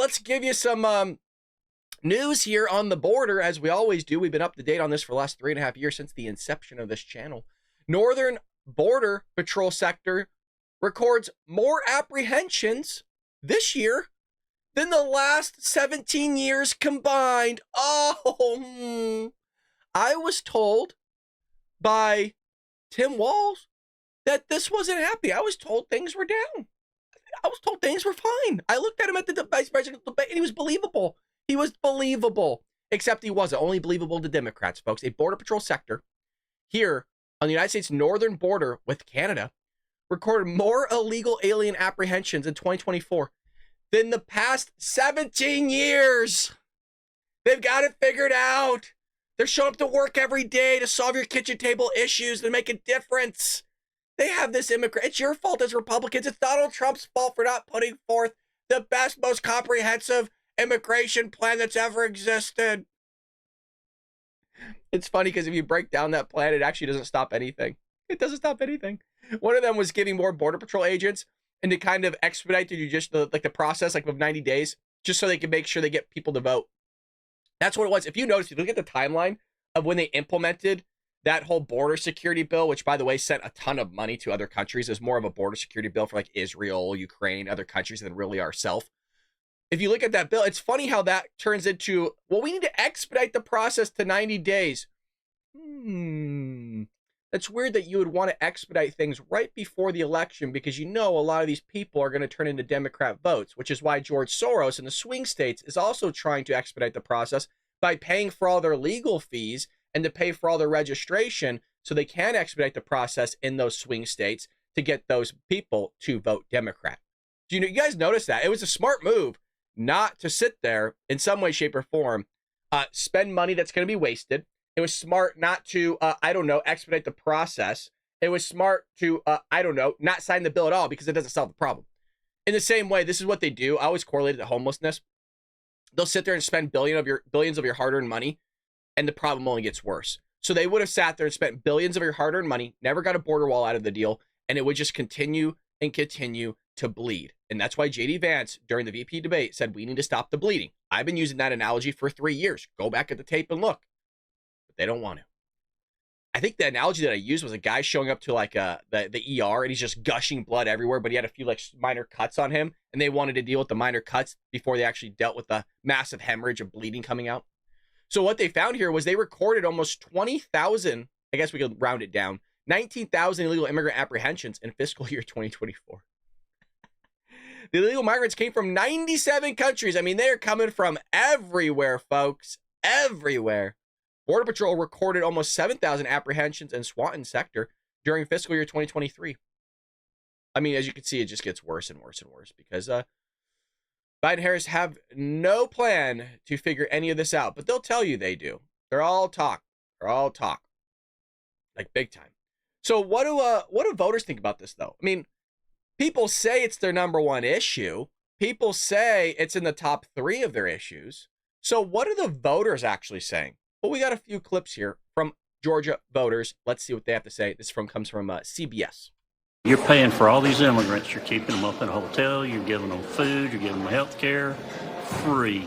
let's give you some news here on the border, as we always do. We've been up to date on this for the last 3.5 years since the inception of this channel. Northern Border Patrol sector records more apprehensions this year than the last 17 years combined. Oh, I was told by Tim Walz that this wasn't happy. I was told things were down. I was told things were fine. I looked at him at the vice presidential debate, and he was believable. He was believable, except he wasn't. Only believable to Democrats, folks. A Border Patrol sector here on the United States northern border with Canada recorded more illegal alien apprehensions in 2024 than the past 17 years. They've got it figured out. They're showing up to work every day to solve your kitchen table issues, to make a difference. They have this immigrant. It's your fault as Republicans. It's Donald Trump's fault for not putting forth the best, most comprehensive immigration plan that's ever existed. It's funny because if you break down that plan, it actually doesn't stop anything. It doesn't stop anything. One of them was giving more Border Patrol agents and to kind of expedite the process like of 90 days, just so they can make sure they get people to vote. That's what it was. If you notice, if you look at the timeline of when they implemented that whole border security bill, which by the way sent a ton of money to other countries, is more of a border security bill for like Israel, Ukraine, other countries than really ourselves. If you look at that bill, it's funny how that turns into, well, we need to expedite the process to 90 days. That's weird that you would want to expedite things right before the election, because you know a lot of these people are going to turn into Democrat votes, which is why George Soros in the swing states is also trying to expedite the process by paying for all their legal fees and to pay for all their registration so they can expedite the process in those swing states to get those people to vote Democrat. Do you guys notice that? It was a smart move not to sit there in some way, shape, or form, spend money that's going to be wasted. It was smart not to, expedite the process. It was smart to, not sign the bill at all, because it doesn't solve the problem. In the same way, this is what they do. I always correlate it to homelessness. They'll sit there and spend billions of your hard-earned money, and the problem only gets worse. So they would have sat there and spent billions of your hard-earned money, never got a border wall out of the deal, and it would just continue and continue to bleed. And that's why J.D. Vance, during the VP debate, said we need to stop the bleeding. I've been using that analogy for 3 years. Go back at the tape and look. But they don't want to. I think the analogy that I used was a guy showing up to like the ER, and he's just gushing blood everywhere, but he had a few like minor cuts on him, and they wanted to deal with the minor cuts before they actually dealt with the massive hemorrhage of bleeding coming out. So what they found here was they recorded almost 20,000, I guess we could round it down, 19,000 illegal immigrant apprehensions in fiscal year 2024. The illegal migrants came from 97 countries. I mean, they're coming from everywhere, folks. Everywhere. Border Patrol recorded almost 7,000 apprehensions in Swanton sector during fiscal year 2023. I mean, as you can see, it just gets worse and worse and worse because Biden and Harris have no plan to figure any of this out, but they'll tell you they do. They're all talk. They're all talk. Like big time. So what do voters think about this, though? I mean, people say it's their number one issue. People say it's in the top 3 of their issues. So what are the voters actually saying? Well, we got a few clips here from Georgia voters. Let's see what they have to say. This comes from CBS. You're paying for all these immigrants. You're keeping them up in a hotel. You're giving them food. You're giving them health care free.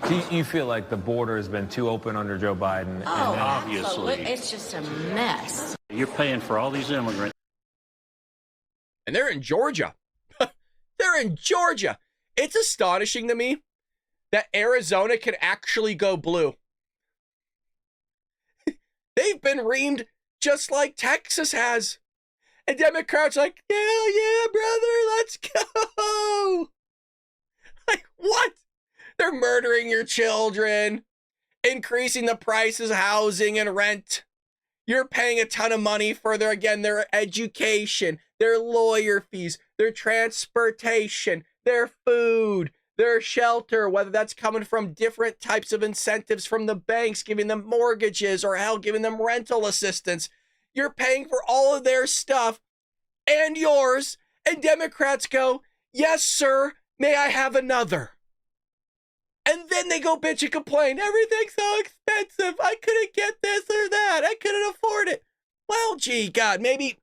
Do you feel like the border has been too open under Joe Biden? Oh, obviously. Absolutely. It's just a mess. You're paying for all these immigrants. And they're in Georgia. They're in Georgia. It's astonishing to me that Arizona can actually go blue. They've been reamed just like Texas has. And Democrats are like, hell yeah, brother, let's go. Like, what? They're murdering your children, increasing the prices of housing and rent. You're paying a ton of money for their education, their lawyer fees, their transportation, their food, their shelter, whether that's coming from different types of incentives from the banks, giving them mortgages or hell, giving them rental assistance. You're paying for all of their stuff and yours. And Democrats go, yes, sir, may I have another? And then they go bitch and complain. Everything's so expensive. I couldn't get this or that. I couldn't afford it. Well, gee, God, maybe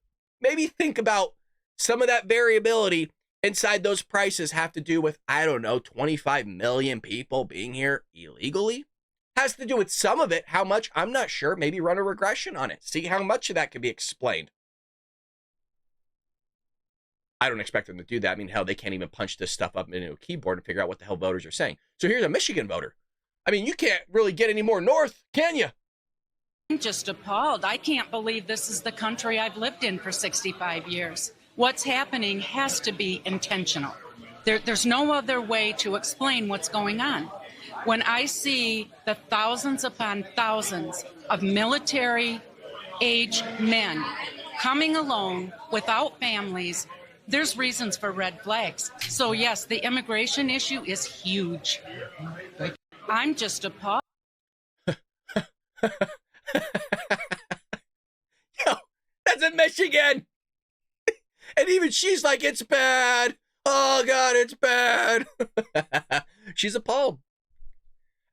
think about some of that variability inside those prices have to do with, I don't know, 25 million people being here illegally? Has to do with some of it. How much? I'm not sure. Maybe run a regression on it. See how much of that can be explained. I don't expect them to do that. I mean, hell, they can't even punch this stuff up into a keyboard and figure out what the hell voters are saying. So here's a Michigan voter. I mean, you can't really get any more north, can you? I'm just appalled. I can't believe this is the country I've lived in for 65 years. What's happening has to be intentional. There's no other way to explain what's going on. When I see the thousands upon thousands of military-age men coming alone without families, there's reasons for red flags. So yes, the immigration issue is huge. I'm just appalled. Yo, that's in Michigan. And even she's like, it's bad. Oh, God, it's bad. She's appalled.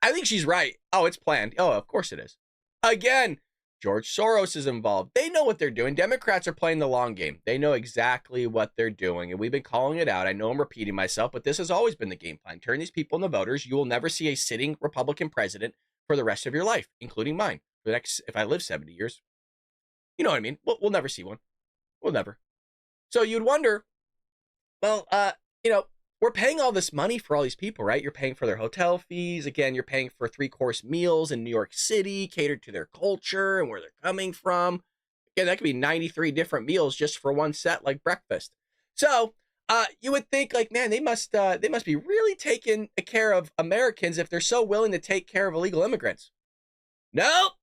I think she's right. Oh, it's planned. Oh, of course it is. Again, George Soros is involved. They know what they're doing. Democrats are playing the long game. They know exactly what they're doing, and we've been calling it out. I know I'm repeating myself, but this has always been the game plan. Turn these people into voters. You will never see a sitting Republican president for the rest of your life, including mine. For the next, if I live 70 years, you know what I mean? We'll never see one. We'll never. So you'd wonder, well, we're paying all this money for all these people, right? You're paying for their hotel fees. Again, you're paying for 3-course meals in New York City, catered to their culture and where they're coming from. Again, that could be 93 different meals just for one set, like breakfast. So you would think, like, man, they must be really taking care of Americans if they're so willing to take care of illegal immigrants. Nope.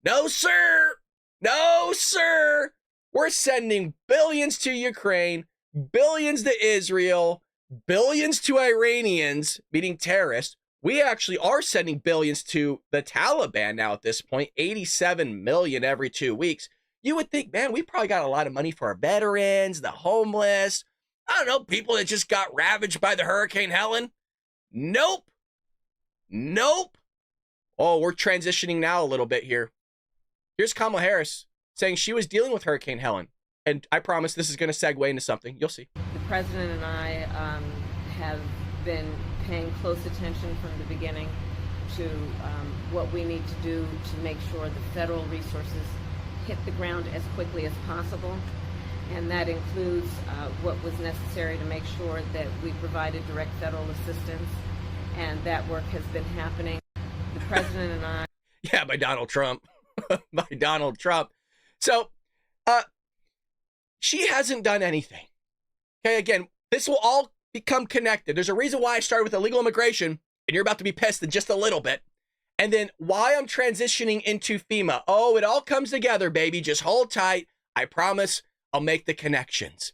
No, sir. No, sir. We're sending billions to Ukraine, billions to Israel, billions to Iranians, meaning terrorists. We actually are sending billions to the Taliban now at this point, 87 million every 2 weeks. You would think, man, we probably got a lot of money for our veterans, the homeless, I don't know, people that just got ravaged by the Hurricane Helen. Nope. Nope. Oh, we're transitioning now a little bit here. Here's Kamala Harris saying she was dealing with Hurricane Helen. And I promise this is going to segue into something. You'll see. The president and I have been paying close attention from the beginning to what we need to do to make sure the federal resources hit the ground as quickly as possible. And that includes what was necessary to make sure that we provided direct federal assistance. And that work has been happening. The president and I... Yeah, by Donald Trump. By Donald Trump. So, she hasn't done anything. Okay, again, this will all become connected. There's a reason why I started with illegal immigration, and you're about to be pissed in just a little bit. And then why I'm transitioning into FEMA. Oh, it all comes together, baby. Just hold tight. I promise I'll make the connections.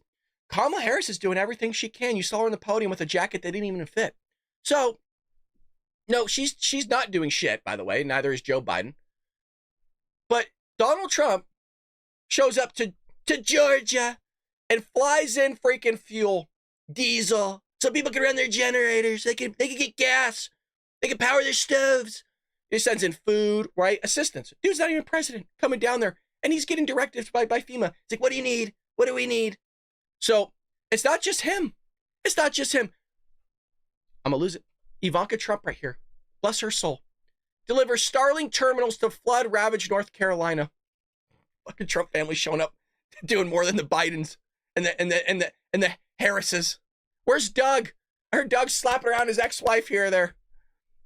Kamala Harris is doing everything she can. You saw her on the podium with a jacket that didn't even fit. So, no, she's not doing shit, by the way. Neither is Joe Biden. But Donald Trump shows up to Georgia and flies in freaking fuel, diesel, so people can run their generators. They can get gas. They can power their stoves. He sends in food, right? Assistance. Dude's not even president coming down there, and he's getting directives by FEMA. It's like, what do you need? What do we need? So it's not just him. It's not just him. I'm going to lose it. Ivanka Trump right here. Bless her soul. Delivers Starlink terminals to flood-ravaged North Carolina. Fucking Trump family showing up, doing more than the Bidens and the Harrises. Where's Doug? I heard Doug slapping around his ex-wife here or there.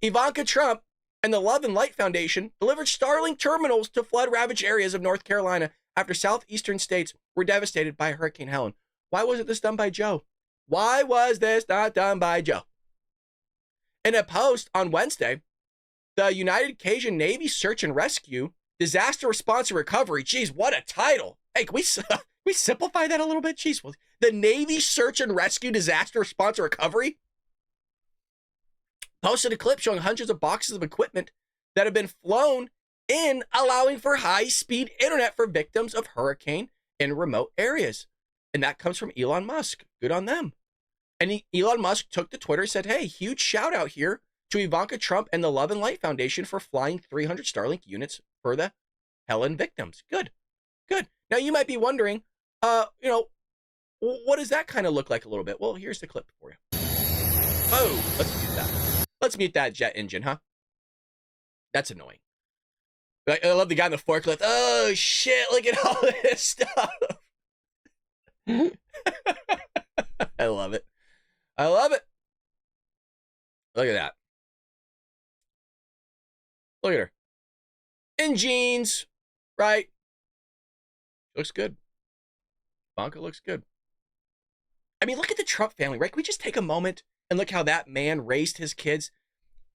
Ivanka Trump and the Love and Light Foundation delivered Starlink terminals to flood-ravaged areas of North Carolina after southeastern states were devastated by Hurricane Helen. Why wasn't this done by Joe? Why was this not done by Joe? In a post on Wednesday, the United Cajun Navy Search and Rescue Disaster Response and Recovery. Geez, what a title. Hey, can we simplify that a little bit? Geez, the Navy Search and Rescue Disaster Response and Recovery posted a clip showing hundreds of boxes of equipment that have been flown in, allowing for high-speed internet for victims of hurricane in remote areas. And that comes from Elon Musk. Good on them. And Elon Musk took to Twitter and said, hey, huge shout out here to Ivanka Trump and the Love and Light Foundation for flying 300 Starlink units for the Helen victims. Good. Good. Now you might be wondering, What does that kind of look like a little bit? Well, here's the clip for you. Oh, let's mute that. Let's mute that jet engine, huh? That's annoying. I love the guy in the forklift. Oh, shit, look at all this stuff. I love it. I love it. Look at that. Look at her. In jeans, right? Looks good. Ivanka looks good. I mean, look at the Trump family, right? Can we just take a moment and look how that man raised his kids?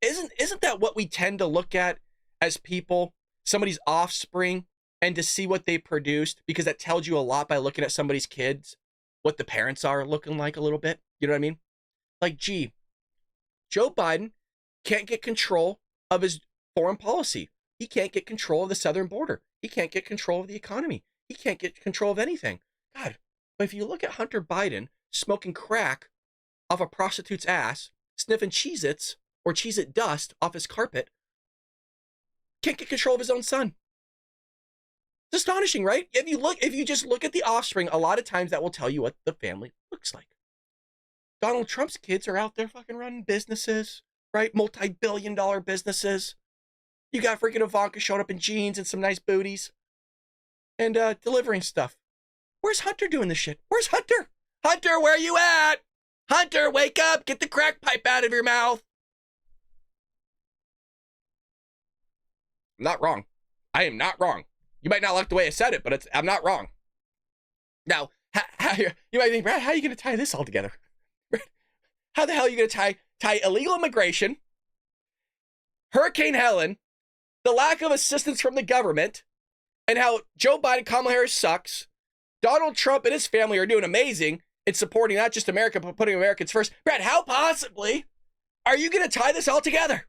Isn't that what we tend to look at as people, somebody's offspring, and to see what they produced? Because that tells you a lot by looking at somebody's kids, what the parents are looking like a little bit. You know what I mean? Like, gee, Joe Biden can't get control of his foreign policy. He can't get control of the southern border. He can't get control of the economy. He can't get control of anything. God, but if you look at Hunter Biden smoking crack off a prostitute's ass, sniffing Cheez-Its or Cheez-It dust off his carpet, can't get control of his own son. It's astonishing, right? If you just look at the offspring, a lot of times that will tell you what the family looks like. Donald Trump's kids are out there fucking running businesses, right? Multi-billion-dollar businesses. You got freaking Ivanka showing up in jeans and some nice booties and delivering stuff. Where's Hunter doing this shit? Where's Hunter? Hunter, where you at? Hunter, wake up. Get the crack pipe out of your mouth. I'm not wrong. I am not wrong. You might not like the way I said it, but I'm not wrong. Now, you might think, Brad, how are you going to tie this all together? How the hell are you going to tie illegal immigration, Hurricane Helen, the lack of assistance from the government, and how Joe Biden, Kamala Harris sucks, Donald Trump and his family are doing amazing in supporting not just America, but putting Americans first. Brad, how possibly are you going to tie this all together?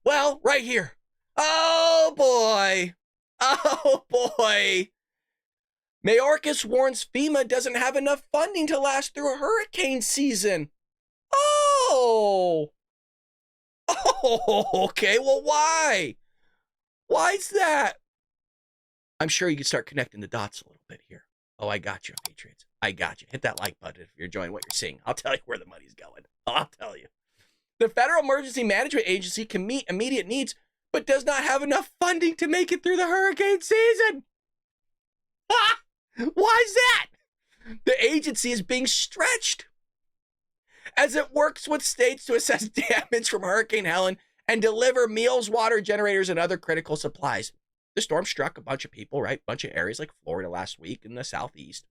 Well, right here. Oh, boy. Oh, boy. Mayorkas warns FEMA doesn't have enough funding to last through a hurricane season. Oh. Oh, okay. Well, why? Why's that? I'm sure you can start connecting the dots a little bit here. Oh, I got you, Patriots. I got you. Hit that like button if you're enjoying what you're seeing. I'll tell you where the money's going. I'll tell you. The Federal Emergency Management Agency can meet immediate needs, but does not have enough funding to make it through the hurricane season. Ah! Why's that? The agency is being stretched as it works with states to assess damage from Hurricane Helen and deliver meals, water generators, and other critical supplies. The storm struck a bunch of people, right? A bunch of areas like Florida last week in the southeast.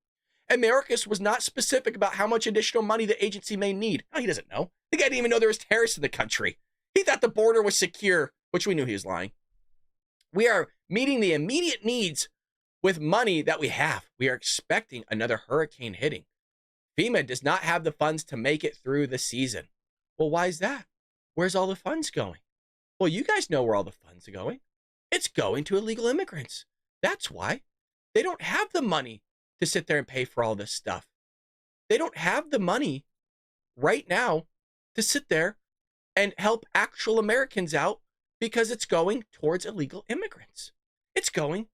And Mayorkas was not specific about how much additional money the agency may need. Oh, he doesn't know. The guy didn't even know there was terrorists in the country. He thought the border was secure, which we knew he was lying. We are meeting the immediate needs with money that we have. We are expecting another hurricane hitting. FEMA does not have the funds to make it through the season. Well, why is that? Where's all the funds going? Well, you guys know where all the funds are going. It's going to illegal immigrants. That's why. They don't have the money to sit there and pay for all this stuff. They don't have the money right now to sit there and help actual Americans out because it's going towards illegal immigrants. It's going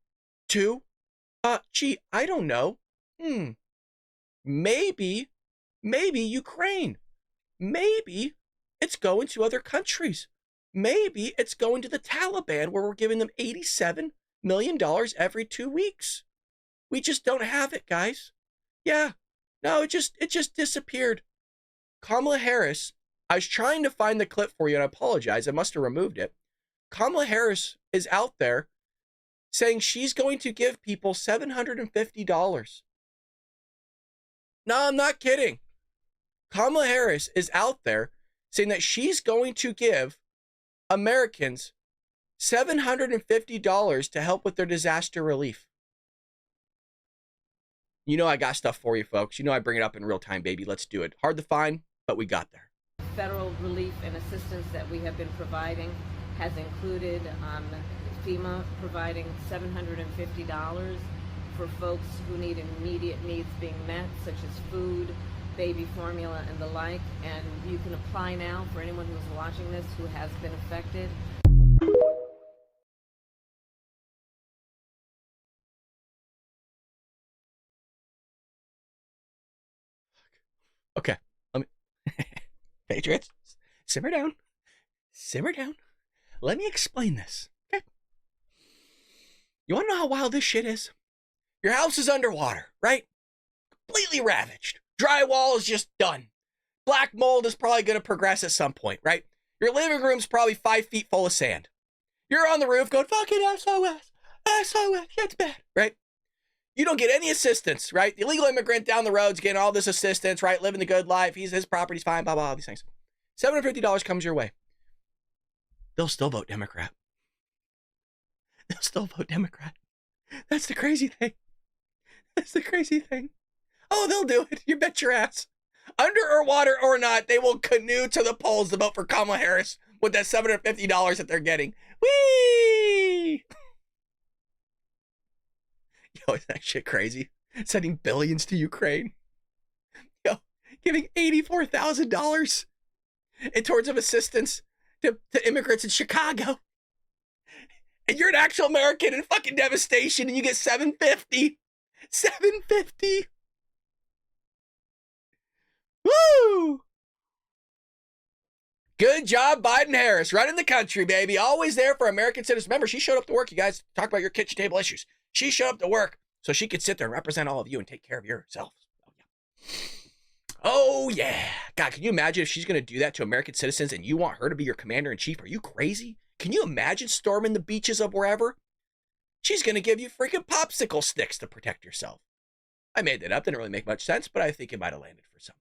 to, I don't know. Maybe Ukraine. Maybe it's going to other countries. Maybe it's going to the Taliban where we're giving them $87 million every 2 weeks. We just don't have it, guys. Yeah. No, it just disappeared. Kamala Harris, I was trying to find the clip for you, and I apologize. I must have removed it. Kamala Harris is out there saying she's going to give people $750. No, I'm not kidding. Kamala Harris is out there saying that she's going to give Americans $750 to help with their disaster relief. You know I got stuff for you, folks. You know I bring it up in real time, baby. Let's do it. Hard to find, but we got there. Federal relief and assistance that we have been providing has included FEMA providing $750 for folks who need immediate needs being met, such as food, baby formula, and the like. And you can apply now for anyone who's watching this who has been affected. Okay, let me. Patriots, simmer down. Simmer down. Let me explain this. Okay. You want to know how wild this shit is? Your house is underwater, right? Completely ravaged. Drywall is just done. Black mold is probably going to progress at some point, right? Your living room's probably 5 feet full of sand. You're on the roof going, fucking SOS. SOS. It's bad, right? You don't get any assistance, right? The illegal immigrant down the road's getting all this assistance, right? Living the good life. His property's fine, blah, blah, all these things. $750 comes your way. They'll still vote Democrat. They'll still vote Democrat. That's the crazy thing. That's the crazy thing. Oh, they'll do it. You bet your ass. Under or water or not, they will canoe to the polls to vote for Kamala Harris with that $750 that they're getting. Whee! Yo, isn't that shit crazy? Sending billions to Ukraine. Yo, giving $84,000 towards of assistance to immigrants in Chicago. And you're an actual American in fucking devastation and you get $750. $750. Woo! Good job, Biden Harris, running the country, baby. Always there for American citizens. Remember, she showed up to work, you guys. Talk about your kitchen table issues. She showed up to work so she could sit there and represent all of you and take care of yourself. Oh, yeah. God, can you imagine if she's going to do that to American citizens and you want her to be your commander-in-chief? Are you crazy? Can you imagine storming the beaches of wherever? She's going to give you freaking popsicle sticks to protect yourself. I made that up. Didn't really make much sense, but I think it might have landed for some.